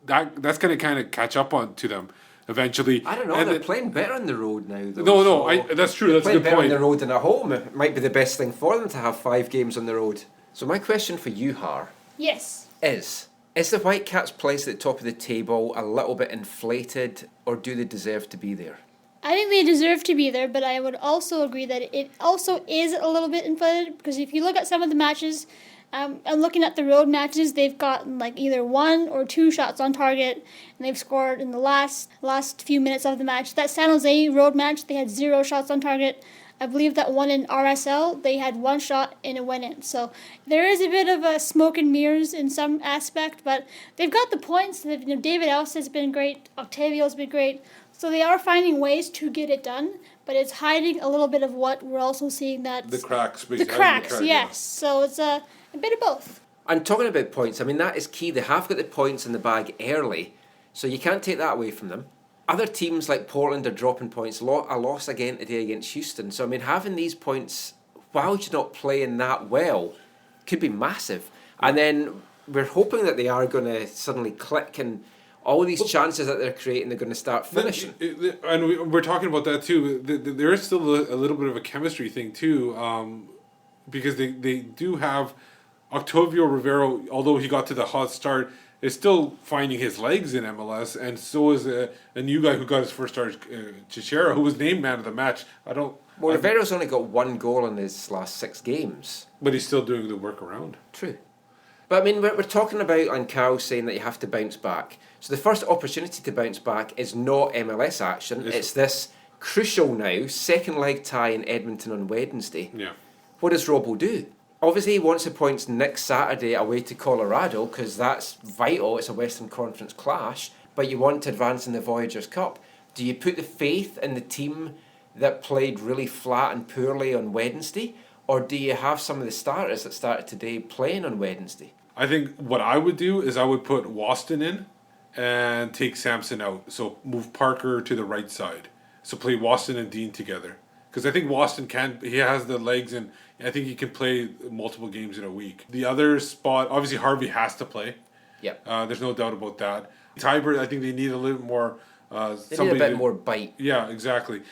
That's going to kind of catch up on to them eventually. I don't know. And they're playing better on the road now, though. No, that's true. That's a good point. Playing better on the road than at home. It might be the best thing for them to have 5 games on the road. So my question for you, Har, Yes. is the Whitecaps' place at the top of the table a little bit inflated, or do they deserve to be there? I think they deserve to be there, but I would also agree that it also is a little bit inflated, because if you look at some of the matches, and looking at the road matches, they've gotten like either 1 or 2 shots on target, and they've scored in the last few minutes of the match. That San Jose road match, they had 0 shots on target. I believe that one in RSL, they had 1 shot and it went in. So there is a bit of a smoke and mirrors in some aspect, but they've got the points. David Ellis has been great. Octavio's been great. So they are finding ways to get it done, but it's hiding a little bit of what we're also seeing that... The cracks. The cracks, yes. Yeah. So it's a bit of both. And talking about points, I mean, that is key. They have got the points in the bag early, so you can't take that away from them. Other teams like Portland are dropping points. A loss again today against Houston. So, I mean, having these points, while you're not playing that well, could be massive. And then we're hoping that they are going to suddenly click and all these chances that they're creating, they're going to start finishing. And we're talking about that too. There is still a little bit of a chemistry thing too, because they do have Octavio Rivero, although he got to the hot start, is still finding his legs in MLS, and so is a new guy who got his first start, Chichera, who was named man of the match. Rivero's only got 1 goal in his last 6 games. But he's still doing the work around. True. But I mean, we're talking about, and Carl saying that you have to bounce back. So the first opportunity to bounce back is not MLS action. It's this crucial now, second leg tie in Edmonton on Wednesday. Yeah. What does Robbo do? Obviously, he wants the points next Saturday away to Colorado, because that's vital. It's a Western Conference clash. But you want to advance in the Voyageurs Cup. Do you put the faith in the team that played really flat and poorly on Wednesday? Or do you have some of the starters that started today playing on Wednesday? I think what I would do is I would put Waston in and take Sampson out. So move Parker to the right side. So play Waston and Dean together. Because I think Waston he has the legs, and I think he can play multiple games in a week. The other spot, obviously Harvey has to play. Yep. There's no doubt about that. Tybert, I think they need a little more... they need a bit more bite. Yeah, exactly.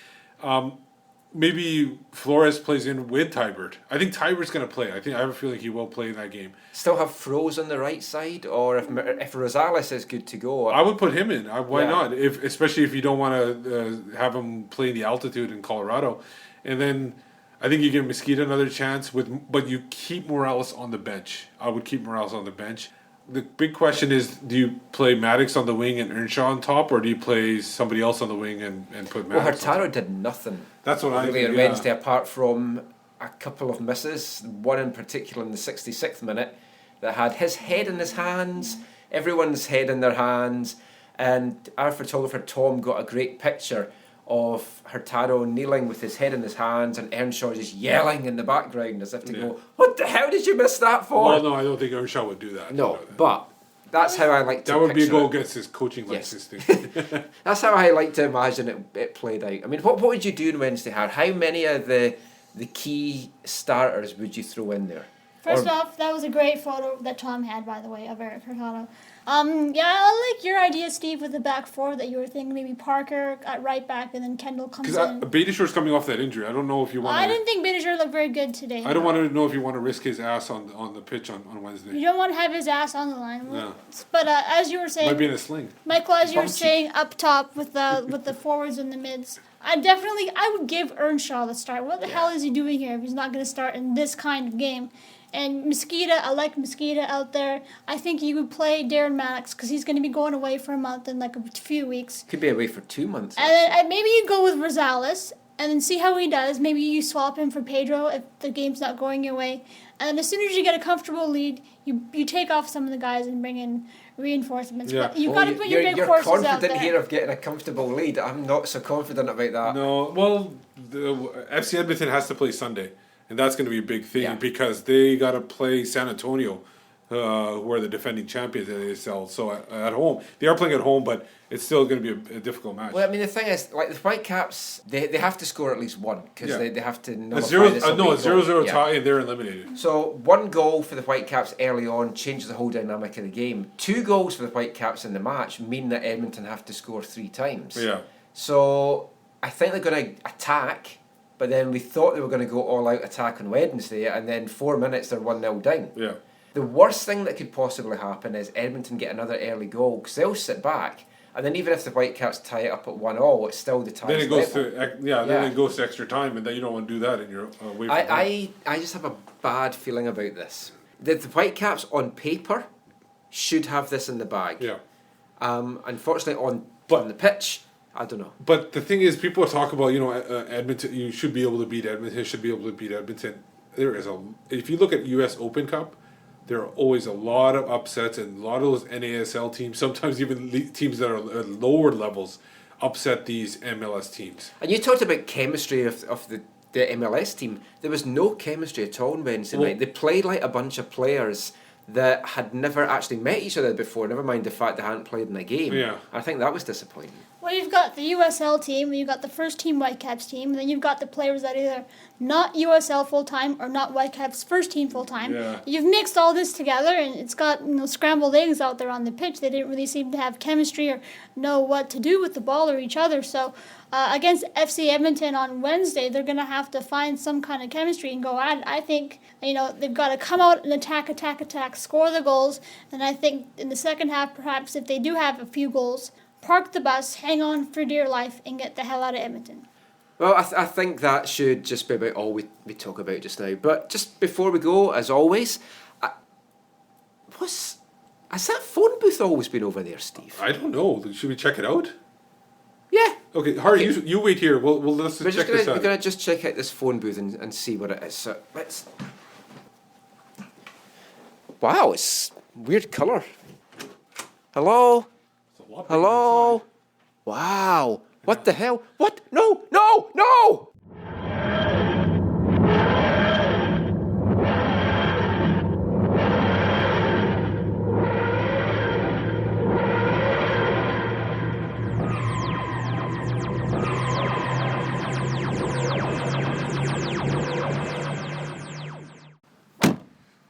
Maybe Flores plays in with Tybert. I think Tybert's going to play. I have a feeling he will play in that game. Still have Froze on the right side, or if Rosales is good to go, I would put him in. Why not? Especially if you don't want to have him play in the altitude in Colorado. And then I think you give Mosquito another chance, but you keep Morales on the bench. I would keep Morales on the bench. The big question is, do you play Maddox on the wing and Earnshaw on top, or do you play somebody else on the wing and put Maddox Well, on Hurtado top? did nothing. That's what I really think, on yeah. Wednesday, apart from a couple of misses, one in particular in the 66th minute that had his head in his hands, everyone's head in their hands, and our photographer Tom got a great picture of Hurtado kneeling with his head in his hands and Earnshaw just yelling in the background as if to go, what the hell did you miss that for? Well, no, I don't think Earnshaw would do that. No, but that's how I like to That would be a picture goal it. against his coaching Yes. license thing. That's how I like to imagine it played out. I mean, what would you do on Wednesday, Har? How many of the key starters would you throw in there? First off, that was a great photo that Tom had, by the way, of Eric Hurtado. Yeah, I like your idea, Steve, with the back four that you were thinking maybe Parker at right back and then Kendall comes Because in. Beitashour's coming off that injury. I don't know if you want I didn't think Beitashour looked very good today. I don't want to know if you want to risk his ass on the pitch on Wednesday. You don't want to have his ass on the line. No. But as you were saying, Might be in a sling. Michael, as you were Bunchy. saying up top with the forwards and the mids, I would give Earnshaw the start. What the hell is he doing here if he's not going to start in this kind of game? And Mosquito, I like Mosquito out there. I think you would play Darren Maddox because he's going to be going away for a month in like a few weeks. Could be away for 2 months. And then maybe you go with Rosales and then see how he does. Maybe you swap him for Pedro if the game's not going your way. And then as soon as you get a comfortable lead, you take off some of the guys and bring in reinforcements. Yeah. But you've got to put your big you're horses out confident there. here of getting a comfortable lead. I'm not so confident about that. No, well, the FC Edmonton has to play Sunday, and that's going to be a big thing Yeah. because they got to play San Antonio, who are the defending champions in the ASL. So at home, they are playing at home, but it's still going to be a difficult match. Well, I mean, the thing is, like the Whitecaps, they have to score at least one because Yeah. they have to a nullify zero, this no, away a 0-0 goal. Yeah. tie, and they're eliminated. So 1 goal for the Whitecaps early on changes the whole dynamic of the game. 2 goals for the Whitecaps in the match mean that Edmonton have to score 3 times. Yeah. So I think they're going to attack, but then we thought they were going to go all out attack on Wednesday, and then 4 minutes they're 1-0 down. Yeah. The worst thing that could possibly happen is Edmonton get another early goal because they'll sit back, and then even if the Whitecaps tie it up at 1-1, it's still the tie. Then it goes level. to then it goes to extra time, and then you don't want to do that in your away from home. I just have a bad feeling about this. The Whitecaps on paper should have this in the bag. Yeah. Unfortunately, on the pitch, I don't know. But the thing is, people talk about Edmonton. You should be able to beat Edmonton. Should be able to beat Edmonton. If you look at U.S. Open Cup, there are always a lot of upsets, and a lot of those NASL teams, sometimes even teams that are at lower levels, upset these MLS teams. And you talked about chemistry of the MLS team. There was no chemistry at all on Wednesday night. They played like a bunch of players that had never actually met each other before, never mind the fact they hadn't played in a game. Yeah. I think that was disappointing. Well, you've got the USL team, you've got the first team Whitecaps team, and then you've got the players that are either not USL full-time or not Whitecaps first team full-time. Yeah. You've mixed all this together, and it's got scrambled eggs out there on the pitch. They didn't really seem to have chemistry or know what to do with the ball or each other. So against FC Edmonton on Wednesday, they're going to have to find some kind of chemistry and go at it. I think they've got to come out and attack, score the goals. And I think in the second half, perhaps if they do have a few goals, park the bus, hang on for dear life, and get the hell out of Edmonton. Well, I think that should just be about all we talk about just now. But just before we go, as always, has that phone booth always been over there, Steve? I don't know. Should we check it out? Yeah. Okay, Harry, you wait here. Let's We're check this out. We're going to just check out this phone booth and see what it is. So let's... Wow, it's weird colour. Hello? Hello? Wow. What the hell? What? No! No! No!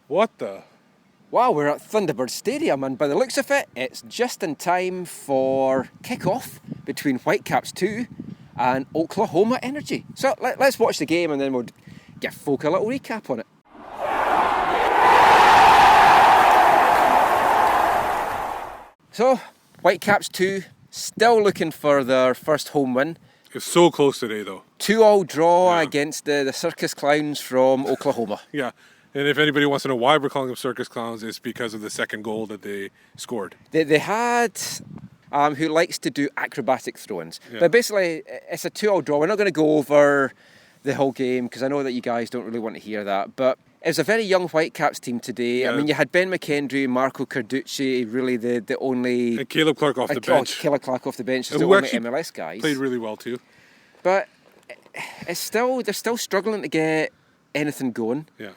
What the? Wow, we're at Thunderbird Stadium, and by the looks of it, it's just in time for kick-off between Whitecaps 2 and Oklahoma Energy. So let's watch the game, and then we'll give folk a little recap on it. So, Whitecaps 2, still looking for their first home win. It's so close today, though. 2-2 draw against the Circus Clowns from Oklahoma. Yeah. And if anybody wants to know why we're calling them Circus Clowns, it's because of the second goal that they scored. They had... who likes to do acrobatic throw-ins. Yeah. But basically, it's a 2-2 draw. We're not going to go over the whole game because I know that you guys don't really want to hear that. But it was a very young Whitecaps team today. Yeah. I mean, you had Ben McKendry, Marco Carducci, really the only... And Caleb Clarke off the bench. Caleb Clarke off the bench is Who the only actually MLS guys. Played really well too. But they're still struggling to get anything going. Yeah.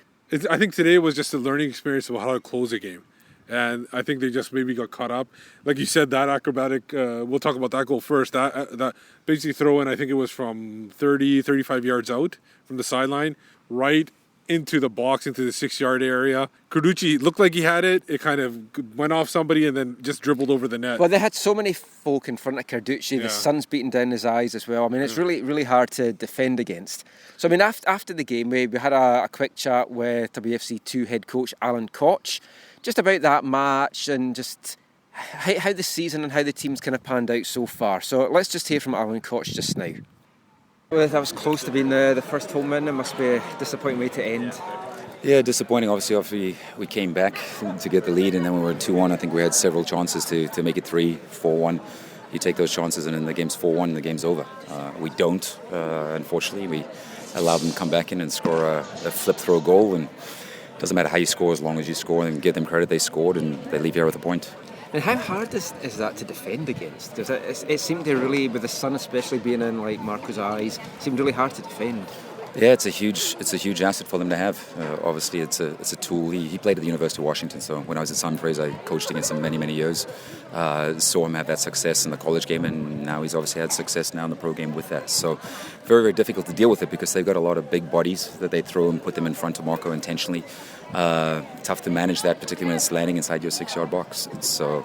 I think today was just a learning experience of how to close a game. And I think they just maybe got caught up. Like you said, that acrobatic, we'll talk about that goal first. That basically throw in, I think it was from 30, 35 yards out from the sideline, right into the box, into the 6-yard area. Carducci looked like he had it. It kind of went off somebody and then just dribbled over the net. Well, they had so many folk in front of Carducci. Yeah. The sun's beating down his eyes as well. I mean, it's really, really hard to defend against. So, I mean, after the game, we had a quick chat with WFC2 head coach Alan Koch, just about that match and just how the season and how the team's kind of panned out so far. So let's just hear from Alan Koch just now. Well, that was close to being the first home win. It must be a disappointing way to end. Yeah, disappointing. Obviously, we came back to get the lead, and then we were 2-1. I think we had several chances to make it 3-4-1. You take those chances, and then the game's 4-1, the game's over. We don't, unfortunately. We allowed them to come back in and score a flip-throw goal, and it doesn't matter how you score as long as you score, and give them credit, they scored, and they leave here with a point. And how hard is that to defend against? Because it seemed to really, with the sun especially being in like Marco's eyes, seemed really hard to defend. Yeah, it's a huge asset for them to have. Obviously, it's a tool. He played at the University of Washington, so when I was at Simon Fraser, I coached against him many years. Saw him have that success in the college game, and now he's obviously had success now in the pro game with that. So very difficult to deal with it because they've got a lot of big bodies that they throw and put them in front of Marco intentionally. Tough to manage that, particularly when it's landing inside your 6-yard box. So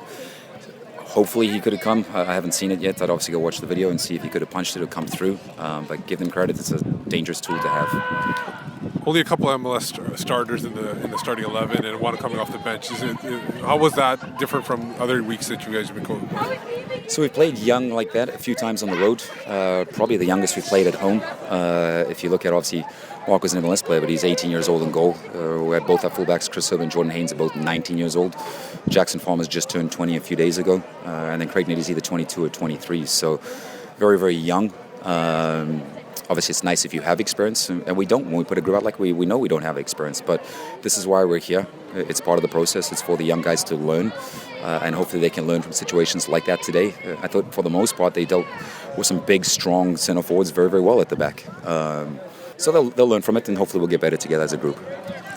hopefully he could have come. I haven't seen it yet. I'd obviously go watch the video and see if he could have punched it or come through. But give them credit. It's a dangerous tool to have. Only a couple of MLS starters in the starting 11 and one coming off the bench. How was that different from other weeks that you guys have been coaching? So we played young like that a few times on the road. Probably the youngest we played at home. If you look at, obviously, Marco's an MLS player, but he's 18 years old in goal. We had both our fullbacks, Chris Silva and Jordan Haynes, are both 19 years old. Jackson Farmer's just turned 20 a few days ago. And then Craig Nitty's either 22 or 23. So very young. Obviously, it's nice if you have experience, and we don't. When we put a group out, like we know we don't have experience, but this is why we're here. It's part of the process. It's for the young guys to learn, and hopefully they can learn from situations like that today. I thought for the most part they dealt with some big, strong center forwards very well at the back. So they'll learn from it, and hopefully we'll get better together as a group.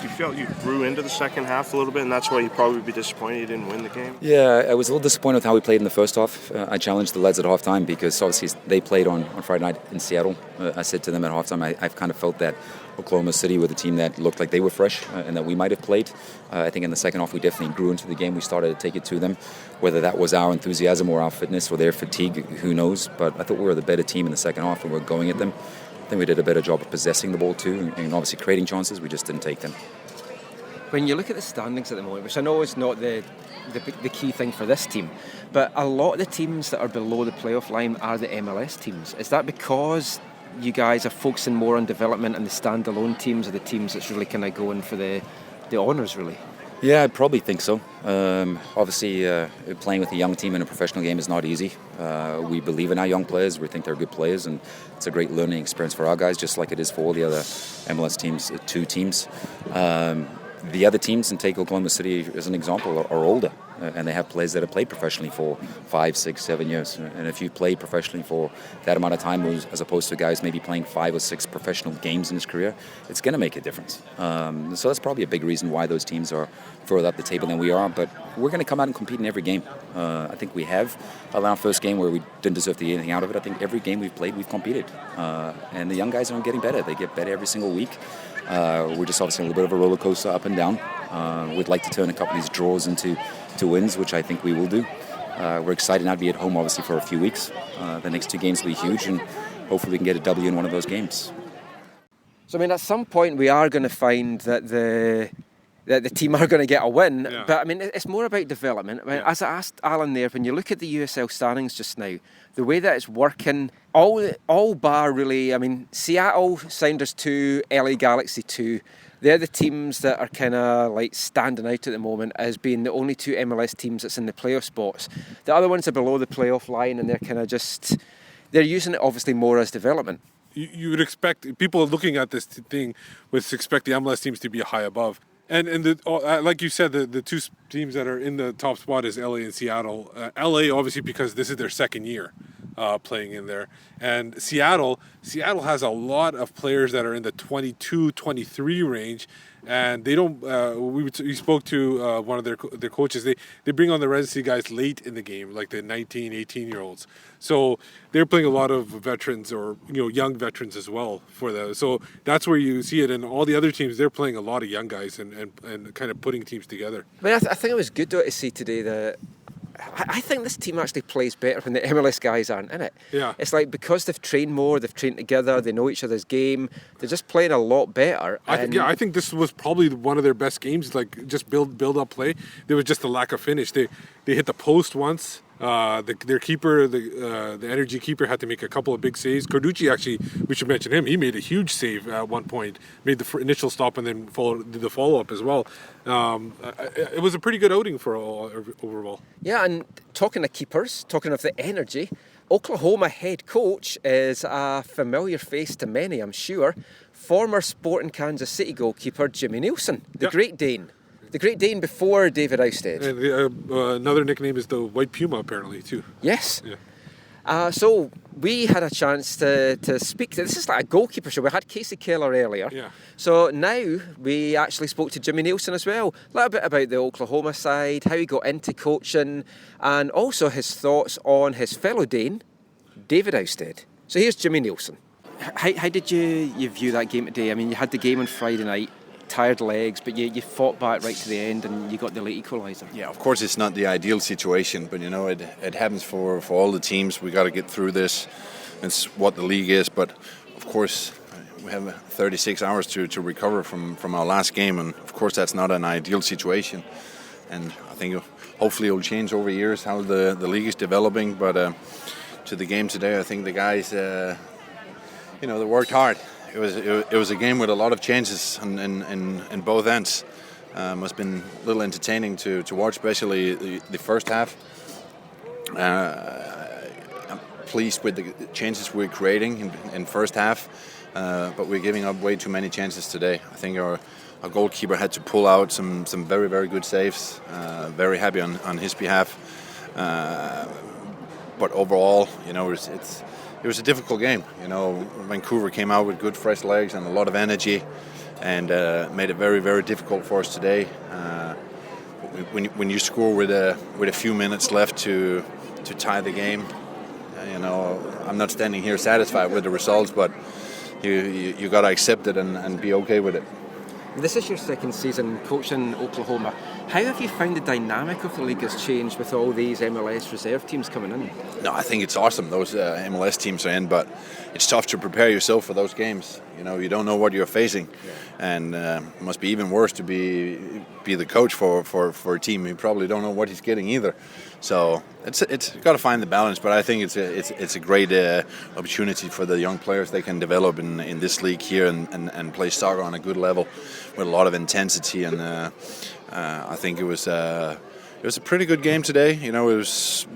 You felt you grew into the second half a little bit, and that's why you'd probably be disappointed you didn't win the game? Yeah, I was a little disappointed with how we played in the first half. I challenged the lads at halftime because obviously they played on Friday night in Seattle. I said to them at halftime, I've kind of felt that Oklahoma City were the team that looked like they were fresh and that we might have played. I think in the second half we definitely grew into the game. We started to take it to them. Whether that was our enthusiasm or our fitness or their fatigue, who knows. But I thought we were the better team in the second half and we were going at them. I think we did a better job of possessing the ball too and obviously creating chances. We just didn't take them. When you look at the standings at the moment, which I know is not the key thing for this team, but a lot of the teams that are below the playoff line are the MLS teams. Is that because you guys are focusing more on development and the standalone teams are the teams that's really kind of going for the honours, really? Yeah, I probably think so. Obviously, playing with a young team in a professional game is not easy. We believe in our young players. We think they're good players, and it's a great learning experience for our guys, just like it is for all the other MLS teams, 2 teams. The other teams, and take Oklahoma City as an example, are older, and they have players that have played professionally for 5, 6, 7 years. And if you play professionally for that amount of time, as opposed to guys maybe playing 5 or 6 professional games in his career, it's going to make a difference. So that's probably a big reason why those teams are further up the table than we are. But we're going to come out and compete in every game. I think we have. Our first game where we didn't deserve to get anything out of it, I think every game we've played, we've competed. And the young guys are getting better. They get better every single week. We're just obviously a little bit of a roller coaster up and down. We'd like to turn a couple of these draws into wins, which I think we will do. We're excited now to be at home, obviously, for a few weeks. The next 2 games will be huge, and hopefully we can get a W in one of those games. So, I mean, at some point we are going to find that the that the team are going to get a win. Yeah. But I mean, it's more about development. I mean, as I asked Alan there, when you look at the USL standings just now, the way that it's working, all bar really, I mean, Seattle, Sounders 2, LA Galaxy 2, they're the teams that are kind of like standing out at the moment as being the only 2 MLS teams that's in the playoff spots. The other ones are below the playoff line, and they're kind of just, they're using it obviously more as development. You would expect, people looking at this thing would expect the MLS teams to be high above. And like you said, the 2 teams that are in the top spot is LA and Seattle. LA, obviously, because this is their second year playing in there. And Seattle has a lot of players that are in the 22, 23 range. And they don't, we spoke to one of their coaches. They bring on the residency guys late in the game, like the 19, 18-year-olds. So they're playing a lot of veterans or, young veterans as well for that. So that's where you see it. And all the other teams, they're playing a lot of young guys and kind of putting teams together. But I think it was good though to see today that I think this team actually plays better when the MLS guys aren't in it. Yeah. It's like because they've trained more, they've trained together, they know each other's game, they're just playing a lot better. I think this was probably one of their best games, like just build up play. There was just a lack of finish. They hit the post once. Their keeper, the energy keeper, had to make a couple of big saves. Carducci, actually, we should mention him. He made a huge save at one point, made the initial stop and then did the follow-up as well. It was a pretty good outing for overall. Yeah, and talking of keepers, talking of the energy, Oklahoma head coach is a familiar face to many, I'm sure. Former Sporting Kansas City goalkeeper Jimmy Nielsen, the Great Dane. The Great Dane before David Ousted. And another nickname is the White Puma, apparently, too. Yes. Yeah. So we had a chance to speak to, this is like a goalkeeper show. We had Kasey Kelle earlier. Yeah. So now we actually spoke to Jimmy Nielsen as well. A little bit about the Oklahoma side, how he got into coaching, and also his thoughts on his fellow Dane, David Ousted. So here's Jimmy Nielsen. How did you view that game today? I mean, you had the game on Friday night. Tired legs, but you fought back right to the end and you got the late equaliser. Yeah, of course it's not the ideal situation, but it happens for all the teams. We got to get through this. It's what the league is, but of course we have 36 hours to recover from our last game, and of course that's not an ideal situation. And I think hopefully it will change over years how the league is developing, but to the game today, I think the guys they worked hard. It was a game with a lot of changes in both ends. Must have been a little entertaining to watch, especially the first half. I'm pleased with the changes we're creating in first half, but we're giving up way too many chances today. I think our goalkeeper had to pull out some very, very good saves. Very happy on his behalf. But overall, it was a difficult game. Vancouver came out with good fresh legs and a lot of energy, and made it very, very difficult for us today. When you score with a few minutes left to tie the game, I'm not standing here satisfied with the results, but you got to accept it and be okay with it. This is your second season coaching Oklahoma. How have you found the dynamic of the league has changed with all these MLS reserve teams coming in? No, I think it's awesome those MLS teams are in, but it's tough to prepare yourself for those games. You don't know what you're facing, and it must be even worse to be the coach for a team. You probably don't know what he's getting either. So it's got to find the balance, but I think it's a great opportunity for the young players. They can develop in this league here and play soccer on a good level with a lot of intensity, and I think it was a pretty good game today. It was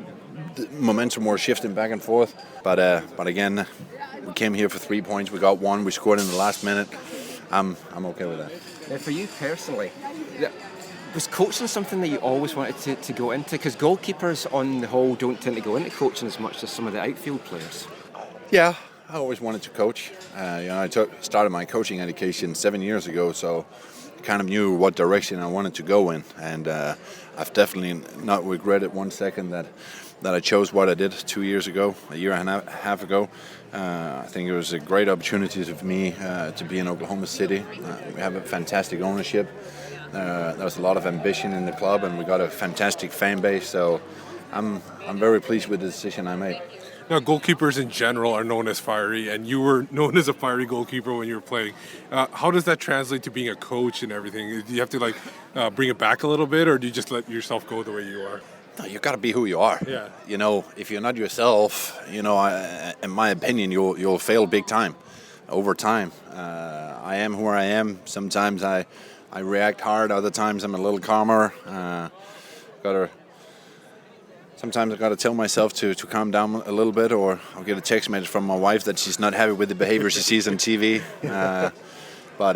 the momentum was shifting back and forth, but again, we came here for 3 points. We got one. We scored in the last minute. I'm okay with that. Now, for you personally, was coaching something that you always wanted to go into? Because goalkeepers, on the whole, don't tend to go into coaching as much as some of the outfield players. Yeah, I always wanted to coach. I started my coaching education 7 years ago, so I kind of knew what direction I wanted to go in, and I've definitely not regretted 1 second that I chose what I did 2 years ago, a year and a half ago. I think it was a great opportunity for me to be in Oklahoma City. We have a fantastic ownership. There's a lot of ambition in the club, and we got a fantastic fan base. So I'm very pleased with the decision I made. Now, goalkeepers in general are known as fiery, and you were known as a fiery goalkeeper when you were playing. How does that translate to being a coach and everything? Do you have to bring it back a little bit, or do you just let yourself go the way you are? No, you got to be who you are. Yeah. You know, if you're not yourself, in my opinion, you'll fail big time, over time. I am who I am. Sometimes I react hard. Other times I'm a little calmer. Sometimes I've got to tell myself to calm down a little bit, or I'll get a text message from my wife that she's not happy with the behavior she sees on TV. But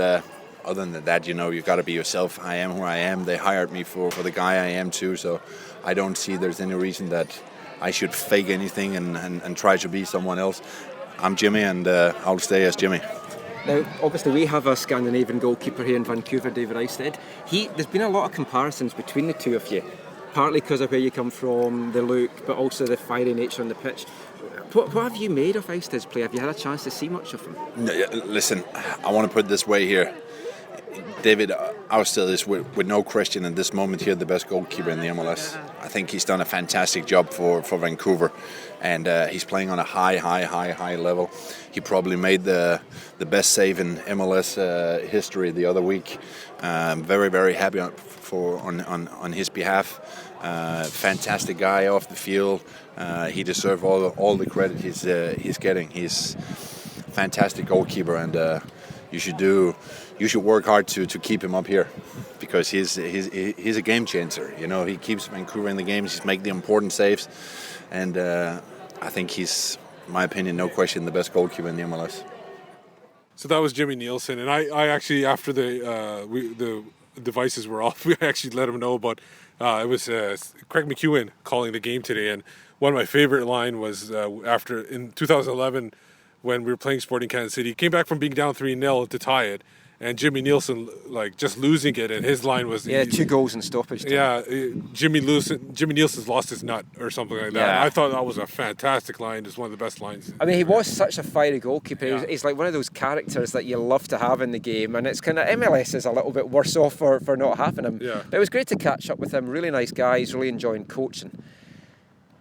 other than that, you've got to be yourself. I am who I am. They hired me for the guy I am too, so I don't see there's any reason that I should fake anything and try to be someone else. I'm Jimmy, and I'll stay as Jimmy. Now, obviously, we have a Scandinavian goalkeeper here in Vancouver, David Eisted. There's been a lot of comparisons between the two of you, partly because of where you come from, the look, but also the fiery nature on the pitch. What have you made of Eisted's play? Have you had a chance to see much of him? No, listen, I want to put it this way here. David Eisted is, with no question, in this moment here, the best goalkeeper in the MLS. I think he's done a fantastic job for Vancouver, and he's playing on a high level. He probably made the best save in MLS history the other week. Very, very happy on his behalf. Fantastic guy off the field. He deserves all the credit he's getting. He's a fantastic goalkeeper, and you should work hard to keep him up here, because he's a game changer. He keeps Vancouver in the games. He's making the important saves, and I think he's, in my opinion, no question, the best goalkeeper in the MLS. So that was Jimmy Nielsen, and I actually, after the devices were off, we actually let him know about it was Craig McEwen calling the game today, and one of my favorite line was after in 2011 when we were playing Sporting Kansas City, he came back from being down 3-0 to tie it, and Jimmy Nielsen just losing it, and his line was 2 goals in stoppage time. Yeah, Jimmy Nielsen's lost his nut or something like that. Yeah. I thought that was a fantastic line. It's one of the best lines. I mean, he was such a fiery goalkeeper. Yeah. He's like one of those characters that you love to have in the game, and it's kind of MLS is a little bit worse off for not having him. Yeah. But it was great to catch up with him. Really nice guy. He's really enjoying coaching.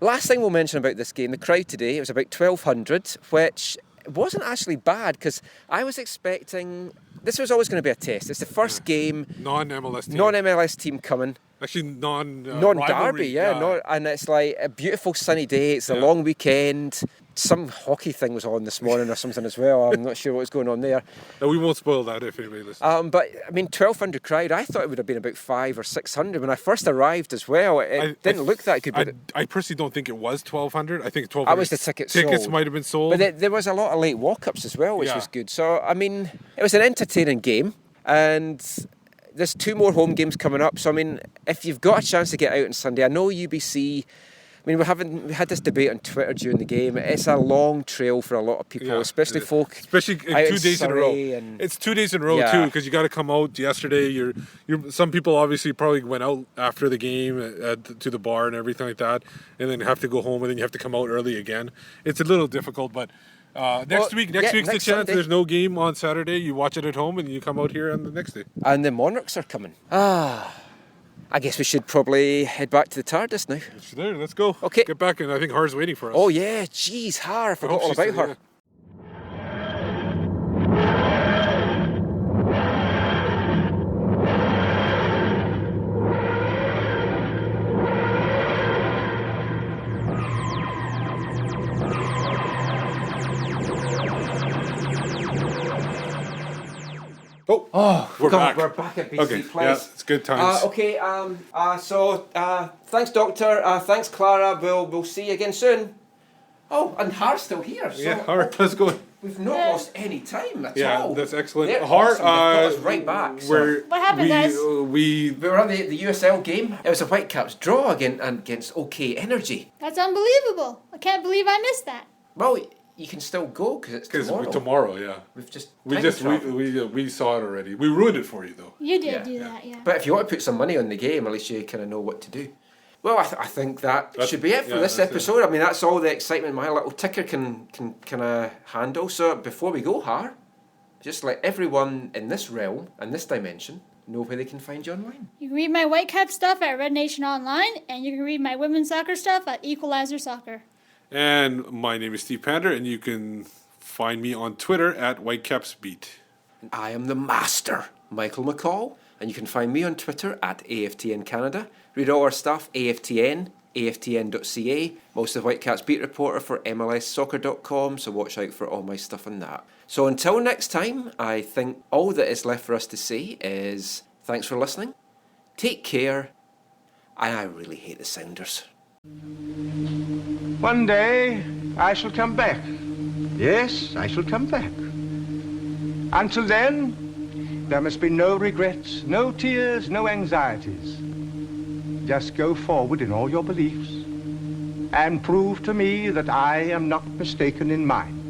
Last thing we'll mention about this game, the crowd today, it was about 1,200, which wasn't actually bad, because I was expecting this was always going to be a test. It's the first game, non-MLS team coming. Actually, non-derby, and it's like a beautiful sunny day. It's a long weekend. Some hockey thing was on this morning or something as well. I'm not sure what was going on there. No, we won't spoil that if anybody listens. But I mean, 1,200 crowd. I thought it would have been about 500 or 600 when I first arrived as well. It didn't look that good. I personally don't think it was 1,200. I think 1,200. That was the tickets might have been sold. But there was a lot of late walk-ups as well, which was good. So I mewe it was an entertaining game, and there's 2 more home games coming up. So I mean, if you've got a chance to get out on Sunday, I know UBC. I mean, we had this debate on Twitter during the game. It's a long trail for a lot of people, especially folk. Especially 2 days in a row. It's 2 days in a row too, because you got to come out yesterday. Some people obviously probably went out after the game to the bar and everything like that, and then have to go home, and then you have to come out early again. It's a little difficult, but next week's the chance. Sunday. There's no game on Saturday. You watch it at home, and you come out here on the next day. And the Monarchs are coming. I guess we should probably head back to the TARDIS now. There, let's go. Okay. Get back, and I think Har's waiting for us. Oh, yeah. Jeez, Har, I forgot all about her. We're back. We're back at BC Okay, Place. yeah, it's good times. Thanks, Doctor. Thanks, Clara. We'll see you again soon. Oh, and Har's still here. So Har, let's go. We've not lost any time at all. Yeah, that's excellent. They're Har, awesome. They've got us right back. So. What happened, guys? We were at the USL game. It was a Whitecaps draw against OK Energy. That's unbelievable. I can't believe I missed that. Well, you can still go because it's tomorrow. Tomorrow, yeah. We saw it already. We ruined it for you though. You did do that, yeah. But if you want to put some money on the game, at least you kind of know what to do. Well, I think that should be it for this episode. I mean, that's all the excitement my little ticker can kind of handle. So before we go, Har, just let everyone in this realm and this dimension know where they can find you online. You can read my Whitecap stuff at Red Nation Online, and you can read my women's soccer stuff at Equalizer Soccer. And my name is Steve Pander, and you can find me on Twitter at WhitecapsBeat. I am the master, Michael McCall, and you can find me on Twitter at AFTN Canada. Read all our stuff, AFTN, AFTN.ca. Most of Whitecaps beat reporter for MLSsoccer.com, so watch out for all my stuff on that. So until next time, I think all that is left for us to say is thanks for listening, take care, and I really hate the Sounders. One day I shall come back. Yes, I shall come back. Until then, there must be no regrets, no tears, no anxieties. Just go forward in all your beliefs and prove to me that I am not mistaken in mine.